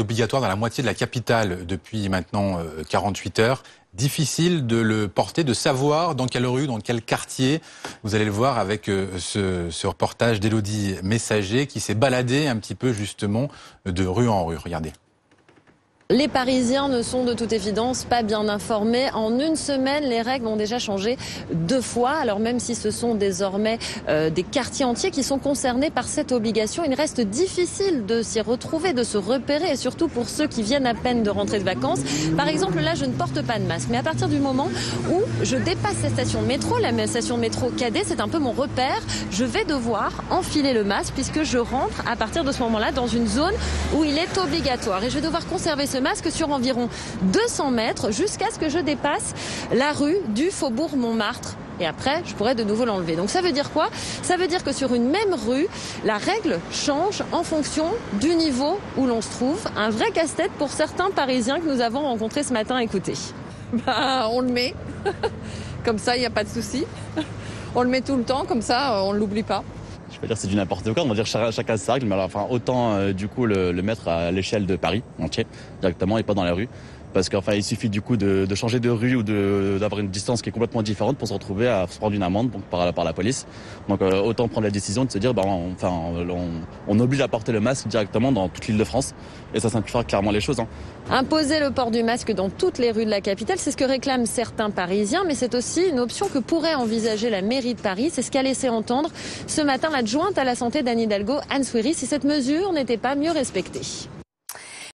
obligatoire dans la moitié de la capitale depuis maintenant 48 heures. Difficile de le porter, de savoir dans quelle rue, dans quel quartier. Vous allez le voir avec ce reportage d'Élodie Messager qui s'est baladée un petit peu justement de rue en rue. Regardez. Les Parisiens ne sont de toute évidence pas bien informés. En une semaine, les règles ont déjà changé 2 fois. Alors même si ce sont désormais des quartiers entiers qui sont concernés par cette obligation, il reste difficile de s'y retrouver, de se repérer, et surtout pour ceux qui viennent à peine de rentrer de vacances. Par exemple, là, je ne porte pas de masque. Mais à partir du moment où je dépasse la station de métro, la station de métro Cadet, c'est un peu mon repère, je vais devoir enfiler le masque puisque je rentre à partir de ce moment-là dans une zone où il est obligatoire. Et je vais devoir conserver ce masque sur environ 200 mètres jusqu'à ce que je dépasse la rue du Faubourg Montmartre. Et après, je pourrais de nouveau l'enlever. Donc ça veut dire quoi? Ça veut dire que sur une même rue, la règle change en fonction du niveau où l'on se trouve. Un vrai casse-tête pour certains Parisiens que nous avons rencontrés ce matin. Écoutez. On le met. Comme ça, il n'y a pas de souci. On le met tout le temps, comme ça, on ne l'oublie pas. Je peux dire c'est du n'importe quoi, on va dire chacun sa règle, mais alors, enfin, autant du coup le mettre à l'échelle de Paris entier directement et pas dans la rue. Parce qu'enfin il suffit du coup de changer de rue ou d'avoir une distance qui est complètement différente pour se retrouver à se prendre une amende par la police. Donc autant prendre la décision de se dire on oblige à porter le masque directement dans toute l'Île-de-France et ça simplifiera clairement les choses. Imposer le port du masque dans toutes les rues de la capitale, c'est ce que réclament certains Parisiens, mais c'est aussi une option que pourrait envisager la mairie de Paris. C'est ce qu'a laissé entendre ce matin l'adjointe à la santé d'Anne Hidalgo, Anne Souiry, si cette mesure n'était pas mieux respectée.